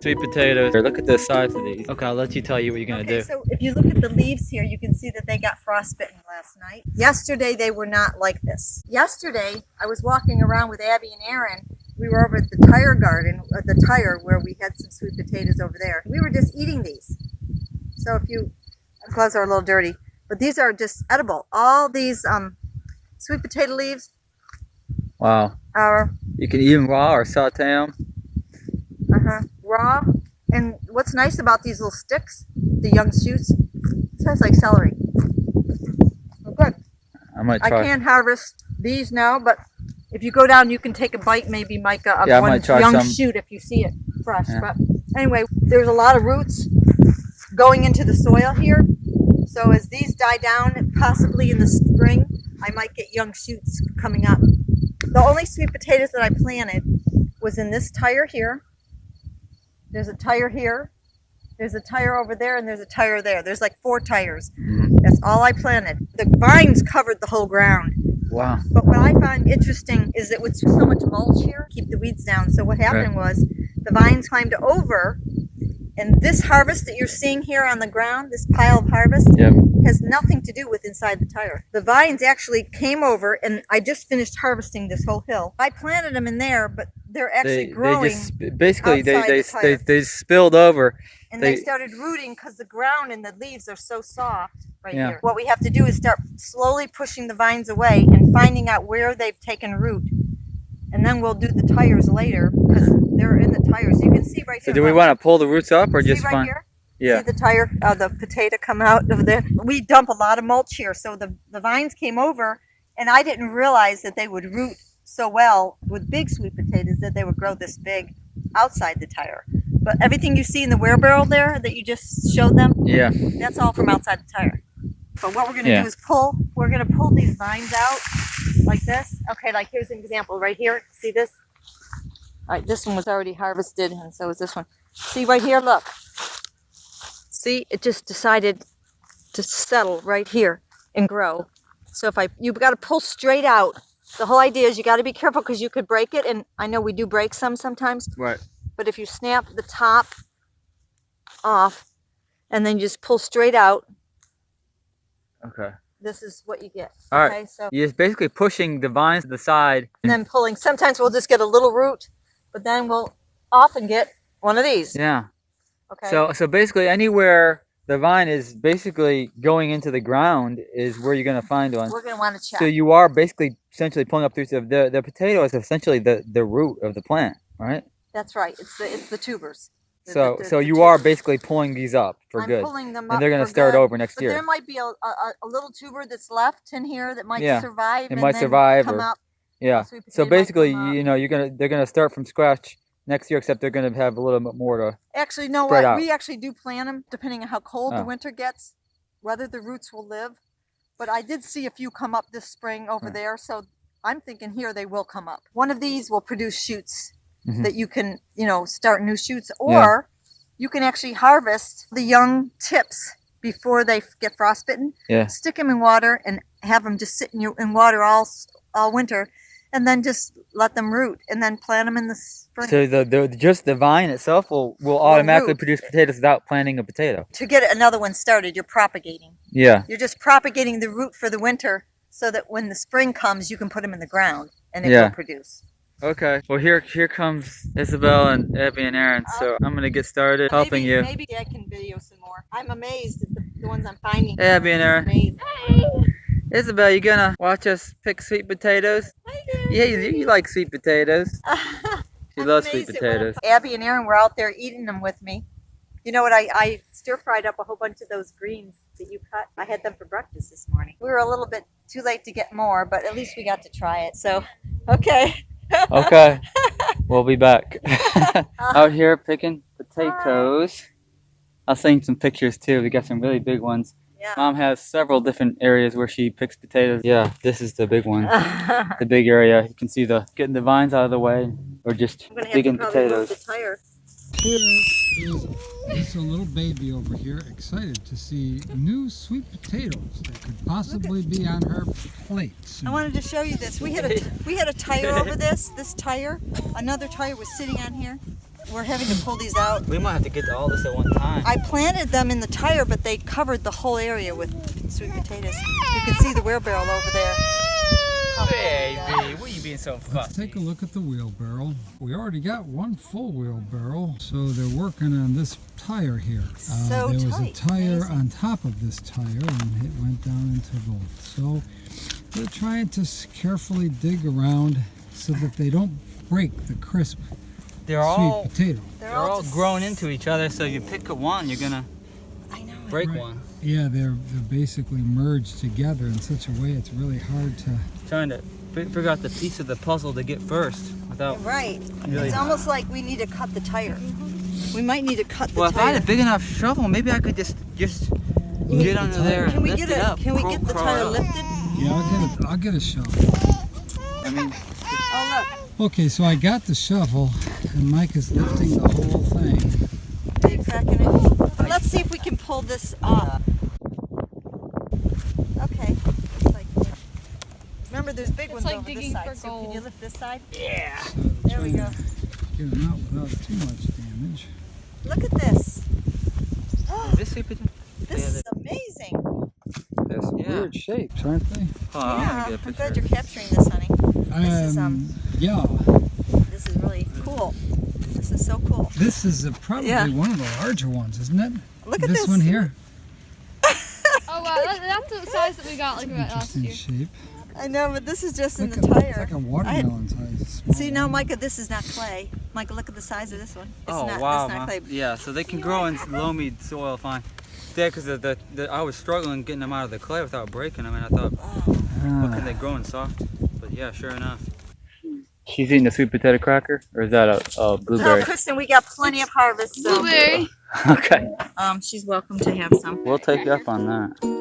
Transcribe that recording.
sweet potatoes. Here, look at the size of these. Okay, I'll let you tell you what you're gonna do. So if you look at the leaves here, you can see that they got frostbitten last night. Yesterday, they were not like this. Yesterday, I was walking around with Abby and Erin. We were over at the tire garden, the tire where we had some sweet potatoes over there. We were just eating these. So if you, the gloves are a little dirty, but these are just edible. All these sweet potato leaves. Wow. You can eat them raw or saute them. Raw. And what's nice about these little sticks, the young shoots, it tastes like celery. Oh, good. I can't harvest these now, but if you go down, you can take a bite, maybe, Micah, of one young shoot if you see it fresh. Yeah. But anyway, there's a lot of roots going into the soil here. So as these die down, possibly in the spring, I might get young shoots coming up. The only sweet potatoes that I planted was in this tire here. There's a tire here. There's a tire over there, and there's a tire there. There's like 4 tires. That's all I planted. The vines covered the whole ground. Wow. But what I find interesting is that with so much mulch here, keep the weeds down. So what happened was the vines climbed over, and this harvest that you're seeing here on the ground, this pile of harvest, has nothing to do with inside the tire. The vines actually came over, and I just finished harvesting this whole hill. I planted them in there, but they're actually growing. They spilled over. And they started rooting because the ground and the leaves are so soft here. What we have to do is start slowly pushing the vines away and finding out where they've taken root. And then we'll do the tires later because they're in the tires. You can see right here. So do we want to pull the roots up or just right here? Yeah. See the tire, the potato come out of there. We dump a lot of mulch here. So the vines came over, and I didn't realize that they would root so well with big sweet potatoes that they would grow this big outside the tire. But everything you see in the wheelbarrow there that you just showed them, that's all from outside the tire. But what we're going to do is we're going to pull these vines out like this. Okay, like here's an example right here. See this? All right, this one was already harvested, and so is this one. See right here, look. See, it just decided to settle right here and grow. So you've got to pull straight out. The whole idea is you got to be careful because you could break it, and I know we do break some sometimes. Right. But if you snap the top off and then you just pull straight out, this is what you get. All right. So you're just basically pushing the vines to the side. And then pulling. Sometimes we'll just get a little root, but then we'll often get one of these. Yeah. Okay. So basically anywhere the vine is basically going into the ground is where you're going to find one. We're going to want to check. So you are basically essentially pulling up through the potato is essentially the root of the plant, right? That's right. It's the tubers. So you are basically pulling these up for good. I'm pulling them up, and they're going to start over next year. There might be a little tuber that's left in here that might survive. It might survive come up. Yeah. So basically, they're gonna start from scratch next year, except they're gonna have a little bit more to actually. No, what? We actually do plant them depending on how cold the winter gets, whether the roots will live. But I did see a few come up this spring over there, so I'm thinking here they will come up. One of these will produce shoots that you can, start new shoots, or you can actually harvest the young tips before they get frostbitten. Yeah. Stick them in water and have them just sit in water all winter, and then just let them root, and then plant them in the spring. So just the vine itself will automatically produce potatoes without planting a potato. To get another one started, you're propagating. Yeah. You're just propagating the root for the winter, so that when the spring comes, you can put them in the ground and it will produce. Okay. Well, here comes Isabel and Abby and Erin. So I'm gonna get started helping you. Maybe I can video some more. I'm amazed at the ones I'm finding. Hey, Abby and Erin. Hey. Isabel, you gonna watch us pick sweet potatoes? I do. Yeah, you like sweet potatoes. She loves sweet potatoes. Abby and Erin were out there eating them with me. You know what? I stir-fried up a whole bunch of those greens that you cut. I had them for breakfast this morning. We were a little bit too late to get more, but at least we got to try it. So, okay. Okay. We'll be back. Out here picking potatoes. I'll send you some pictures too. We got some really big ones. Yeah. Mom has several different areas where she picks potatoes. Yeah, this is the big one. The big area. You can see getting the vines out of the way, or just digging potatoes. Here is just a little baby over here, excited to see new sweet potatoes that could possibly be on her plate soon. I wanted to show you this. We had a tire over this tire. Another tire was sitting on here. we're having to pull these out. We might have to get to all this at one time. I planted them in the tire, but they covered the whole area with sweet potatoes. You can see the wheelbarrow over there. Baby, what are you being so fussy? Let's take a look at the wheelbarrow. We already got one full wheelbarrow, so they're working on this tire here. So there was a tight. tire Amazing. on top of this tire, and it went down into both. So we're trying to carefully dig around so that they don't break the crisp They're sweet all potato. they're all growing into each other, so if you pick one, you're gonna I know. break Right. one. Yeah, they're basically merged together in such a way it's really hard to. Trying to figure out the piece of the puzzle to get first without. Right. Really- It's almost like we need to cut the tire. We might need to cut the Well, if I tire. had a big enough shovel, maybe I could just get under there and Can we lift get it up. Can we get the crawl tire out. lifted? Yeah, I'll get a shovel. I mean, Oh Okay, so I got the shovel, and Mike is lifting the whole thing. look, are you cracking it? Let's see if we can pull this off. Okay. Remember, there's big ones like over this digging side. for So can you gold. lift this side? yeah. So I'm There we trying go. to get them out without too much damage. Look at this. This sweet potato. This is amazing. There's some Yeah. weird shapes, aren't they? Hold on, Yeah, I'm gonna I'm get a picture. glad you're capturing this, honey. This is, Yeah, This is really cool. This is so cool. this is probably Yeah. one of the larger ones, isn't it? Look at this this. one here. Oh wow, that's the size that we got like about last Interesting year. shape. I know, but this is just in Like the a- tire. It's like a watermelon size. See now, Micah, this is not clay. Micah, look at the size of this one. It's Oh not, wow, That's not Mom. clay. Yeah, so they can grow in loamy soil fine. Yeah, because I was struggling getting them out of the clay without breaking them, and I thought, what can they grow in soft? But yeah, sure enough. She's eating a sweet potato cracker, or is that a No, Kristen, we got plenty of harvest. So, Blueberry. Okay, she's welcome to have some. we'll take you up on that.